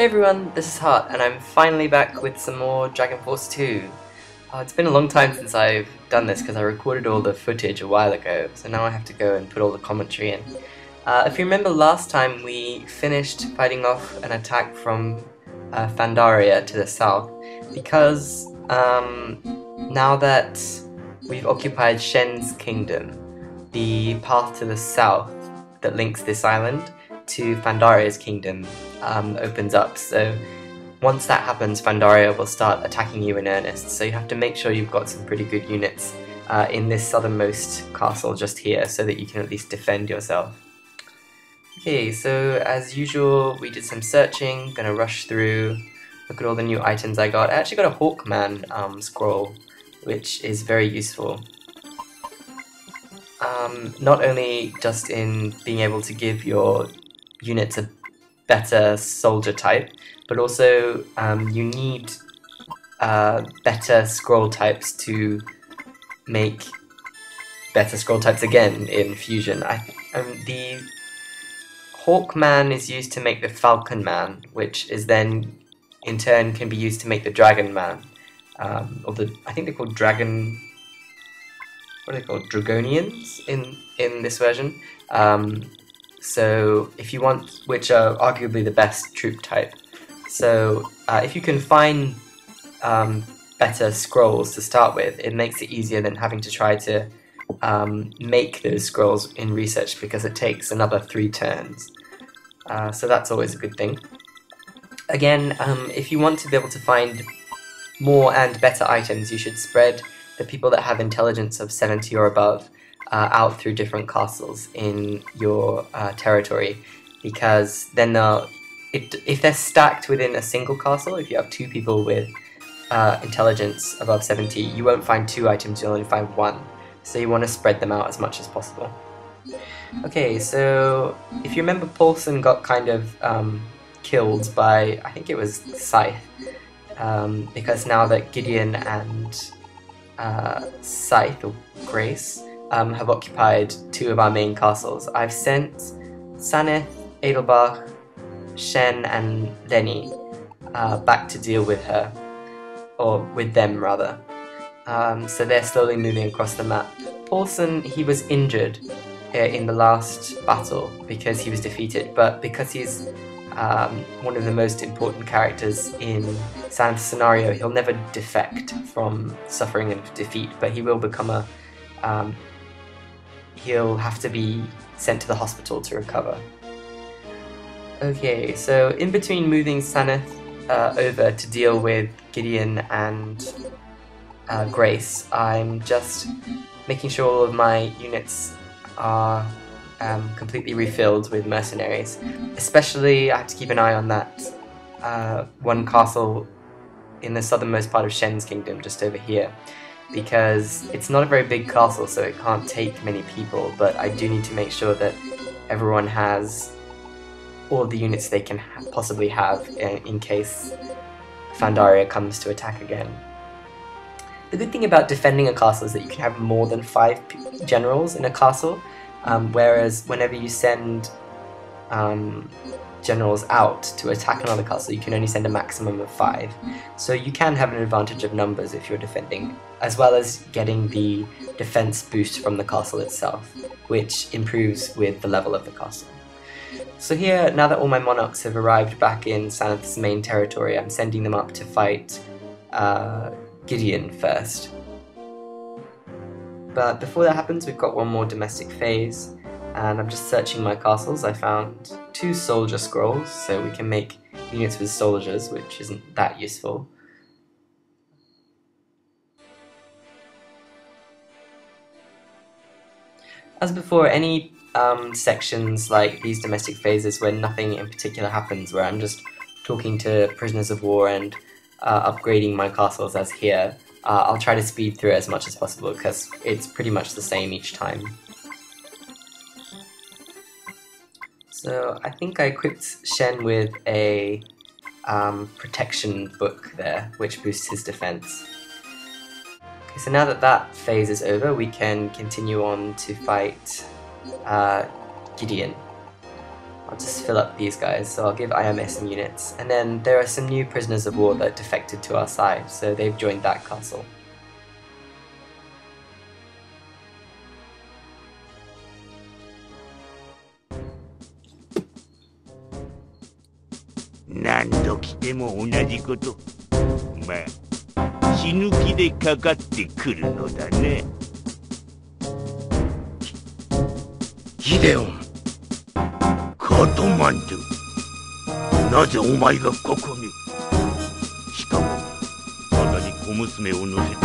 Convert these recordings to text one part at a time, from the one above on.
Hey everyone, this is Hart, and I'm finally back with some more Dragon Force 2. It's been a long time since I've done this because I recorded all the footage a while ago, so now I have to go and put all the commentary in. If you remember last time, we finished fighting off an attack from Pandaria to the south, because now that we've occupied Shen's kingdom, the path to the south that links this island to Pandaria's kingdom opens up. So once that happens, Pandaria will start attacking you in earnest, so you have to make sure you've got some pretty good units in this southernmost castle just here, so that you can at least defend yourself. Okay, so as usual, we did some searching, gonna rush through, look at all the new items I got. I actually got a Hawkman scroll, which is very useful. Not only just in being able to give your units a better soldier type, but also you need better scroll types to make better scroll types again in Fusion. The Hawkman is used to make the Falcon Man, which is then in turn can be used to make the Dragon Man. Or I think they're called Dragon... what are they called? Dragonians in this version. So if you want, which are arguably the best troop type. So if you can find better scrolls to start with, it makes it easier than having to try to make those scrolls in research, because it takes another 3 turns. So that's always a good thing. Again, if you want to be able to find more and better items, you should spread the people that have intelligence of 70 or above out through different castles in your territory, because then if they're stacked within a single castle, if you have 2 people with intelligence above 70, you won't find 2 items, you'll only find 1. So you want to spread them out as much as possible. Okay, so if you remember, Paulson got kind of killed by, I think it was Scythe, because now that Gideon and Scythe, or Grace, have occupied 2 of our main castles. I've sent Sanith, Edelbach, Shen and Lenny back to deal with her, or with them rather. So they're slowly moving across the map. Paulson, he was injured in the last battle because he was defeated, but because he's one of the most important characters in Sanith's scenario, he'll never defect from suffering a defeat, but he will become a... he'll have to be sent to the hospital to recover. Okay, so in between moving Sanith over to deal with Gideon and Grace, I'm just making sure all of my units are completely refilled with mercenaries. Especially, I have to keep an eye on that one castle in the southernmost part of Shen's kingdom, just over here, because it's not a very big castle, so it can't take many people, but I do need to make sure that everyone has all the units they can possibly have in case Pandaria comes to attack again. The good thing about defending a castle is that you can have more than 5 generals in a castle, whereas whenever you send generals out to attack another castle, you can only send a maximum of 5. So you can have an advantage of numbers if you're defending, as well as getting the defense boost from the castle itself, which improves with the level of the castle. So here, now that all my monarchs have arrived back in Sanith's main territory, I'm sending them up to fight Gideon first. But before that happens, we've got one more domestic phase, and I'm just searching my castles. I found 2 soldier scrolls, so we can make units with soldiers, which isn't that useful. As before, any sections like these domestic phases where nothing in particular happens, where I'm just talking to prisoners of war and upgrading my castles as here, I'll try to speed through it as much as possible, because it's pretty much the same each time. So I think I equipped Shen with a protection book there, which boosts his defense. Okay, so now that that phase is over, we can continue on to fight Gideon. I'll just fill up these guys, so I'll give Ayame some units. And then there are some new prisoners of war that defected to our side, so they've joined that castle. Nando kite mo onaji koto. Ma, shinuki de kakatte kuru no da ne. Gideon, カトマンド。なぜお前がここに？しかも、まだに小娘を乗せて。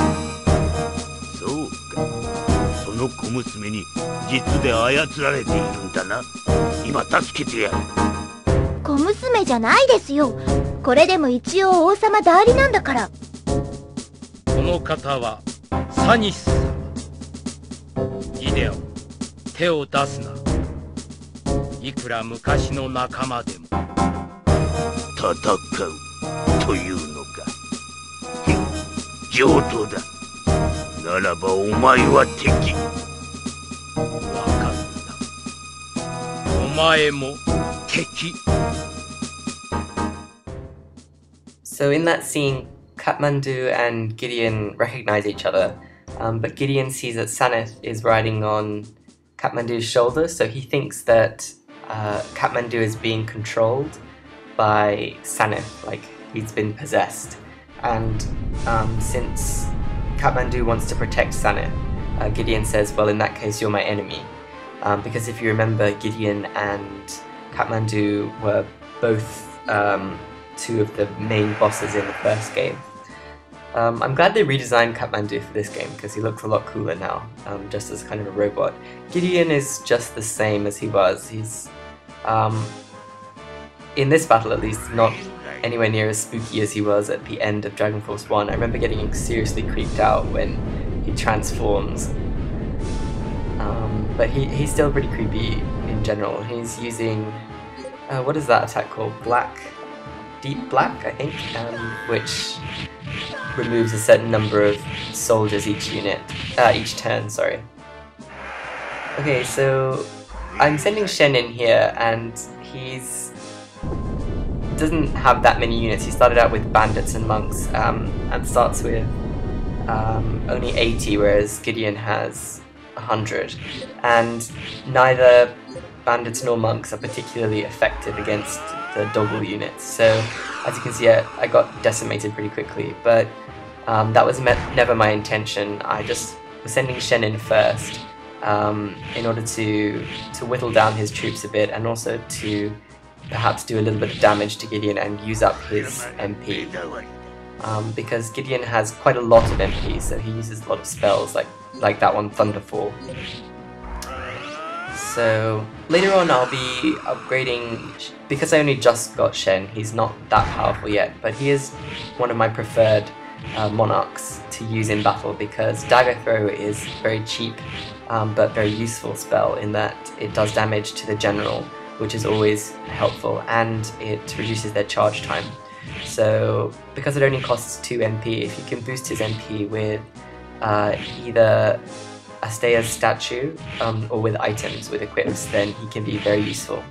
そうか。その小娘に実で操られているんだな。今助けてやる。小娘じゃないですよ。これでも一応王様代理なんだから。この方はサニス様。ギデオン、手を出すな。いくら昔の仲間でも。戦うというのか。上等だ。ならばお前は敵。わかった。お前も敵。So in that scene, Kathmandu and Gideon recognize each other, but Gideon sees that Sanith is riding on Kathmandu's shoulder, so he thinks that Kathmandu is being controlled by Sanith, like he's been possessed. And since Kathmandu wants to protect Sanith, Gideon says, well, in that case, you're my enemy. Because if you remember, Gideon and Kathmandu were both two of the main bosses in the first game. I'm glad they redesigned Kathmandu for this game because he looks a lot cooler now, just as kind of a robot. Gideon is just the same as he was. He's, in this battle at least, not anywhere near as spooky as he was at the end of Dragon Force 1. I remember getting seriously creeped out when he transforms. But he's still pretty creepy in general. He's using, what is that attack called? Deep Black, I think, which removes a certain number of soldiers each turn, sorry. Okay, so I'm sending Shen in here, and doesn't have that many units. He started out with bandits and monks, and starts with only 80, whereas Gideon has 100. And neither bandits nor monks are particularly effective against the double units, so as you can see I got decimated pretty quickly, but that was never my intention. I just was sending Shen in first in order to whittle down his troops a bit, and also to perhaps do a little bit of damage to Gideon and use up his MP. Because Gideon has quite a lot of MP, so he uses a lot of spells like that one, Thunderfall. So later on I'll be upgrading, because I only just got Shen, he's not that powerful yet, but he is one of my preferred monarchs to use in battle, because Dagger Throw is very cheap but very useful spell in that it does damage to the general, which is always helpful, and it reduces their charge time. So because it only costs 2 MP, if you can boost his MP with either Astea's statue or with items, with equips, then he can be very useful.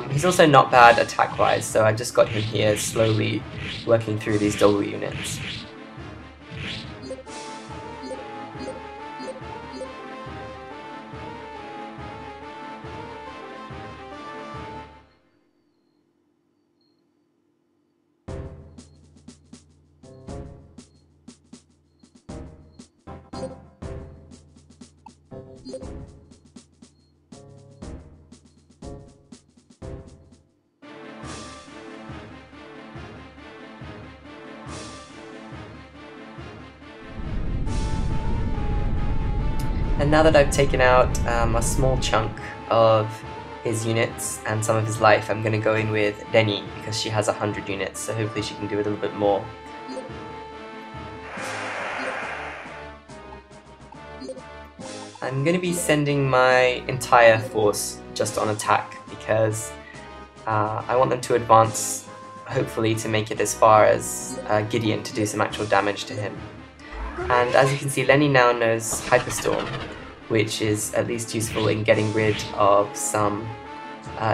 He's also not bad attack-wise, so I just got him here slowly working through these double units. And now that I've taken out a small chunk of his units and some of his life, I'm going to go in with Lenny, because she has 100 units, so hopefully she can do a little bit more. I'm going to be sending my entire force just on attack, because I want them to advance, hopefully to make it as far as Gideon, to do some actual damage to him. And as you can see, Lenny now knows Hyperstorm, which is at least useful in getting rid of some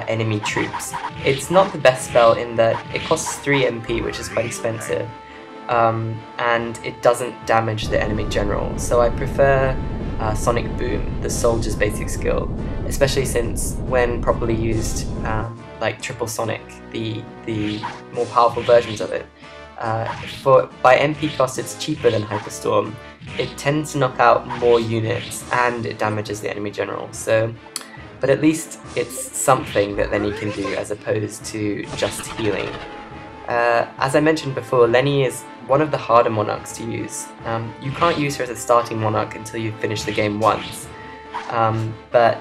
enemy troops. It's not the best spell in that it costs 3 MP, which is quite expensive, and it doesn't damage the enemy general. So I prefer Sonic Boom, the soldier's basic skill, especially since when properly used, like Triple Sonic, the more powerful versions of it, by MP cost it's cheaper than Hyperstorm. It tends to knock out more units and it damages the enemy general. So, but at least it's something that Lenny can do as opposed to just healing. As I mentioned before, Lenny is one of the harder monarchs to use. You can't use her as a starting monarch until you finish the game once, but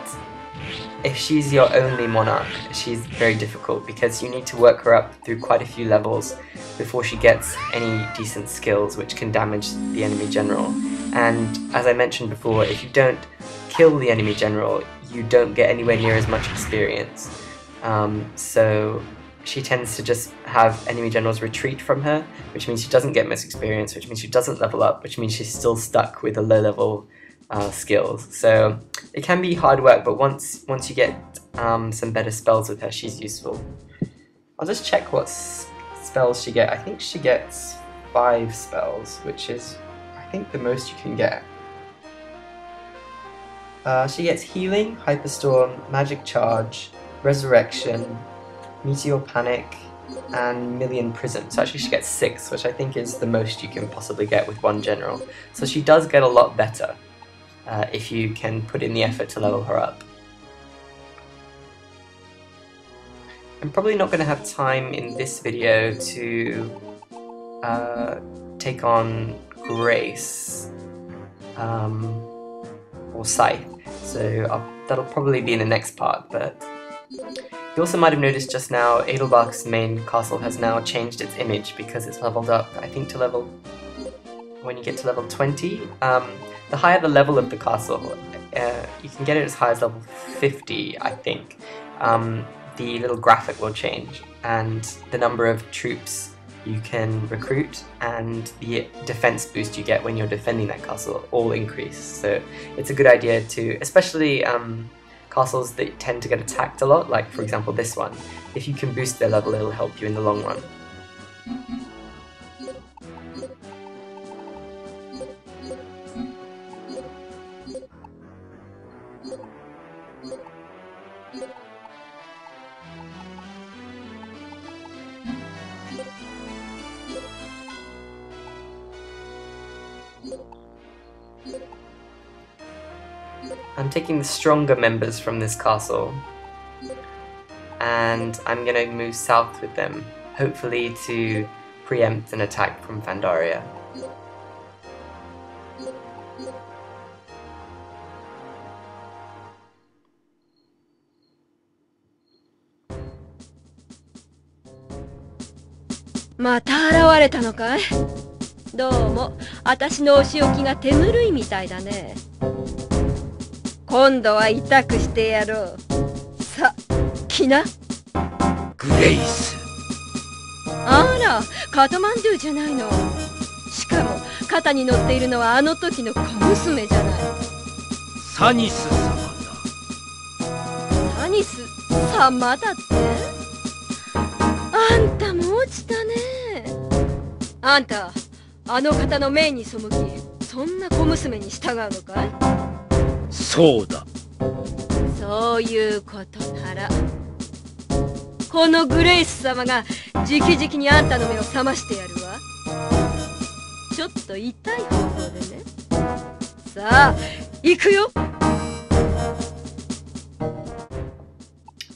if she's your only monarch, she's very difficult because you need to work her up through quite a few levels before she gets any decent skills which can damage the enemy general. And as I mentioned before, if you don't kill the enemy general, you don't get anywhere near as much experience. So she tends to just have enemy generals retreat from her, which means she doesn't get much experience, which means she doesn't level up, which means she's still stuck with a low level skills. So it can be hard work, but once you get some better spells with her, she's useful. I'll just check what spells she gets. I think she gets 5 spells, which is, I think, the most you can get. She gets Healing, Hyperstorm, Magic Charge, Resurrection, Meteor Panic, and Million Prism. So actually she gets 6, which I think is the most you can possibly get with one general. So she does get a lot better if you can put in the effort to level her up. I'm probably not going to have time in this video to take on Grace or Scythe, so that'll probably be in the next part. But you also might have noticed just now Edelbach's main castle has now changed its image because it's leveled up, I think, to level, when you get to level 20. The higher the level of the castle, you can get it as high as level 50, I think. The little graphic will change, and the number of troops you can recruit and the defense boost you get when you're defending that castle all increase. So it's a good idea to, especially castles that tend to get attacked a lot, like for example this one. If you can boost their level, it'll help you in the long run. I'm taking the stronger members from this castle, and I'm going to move south with them, hopefully to preempt an attack from Pandaria.また現れたのかい？どうも、私のお仕置きが手ぬるいみたいだね。今度は痛くしてやろう。さ、来な。グレイス。あら、カトマンドゥじゃないの。しかも、肩に乗っているのはあの時の小娘じゃない。サニス様だ。サニス様だって？あんたも落ちたね。あんた、あの方の命に背き、そんな小娘に従うのかい？そうだ。そういうことなら、このグレイス様が直々にあんたの目を覚ましてやるわ。ちょっと痛い方法でね。さあ、行くよ。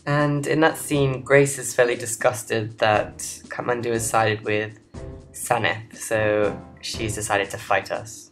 And in that scene, Grace is fairly disgusted that Kathmandu has sided with Sanith, so she's decided to fight us.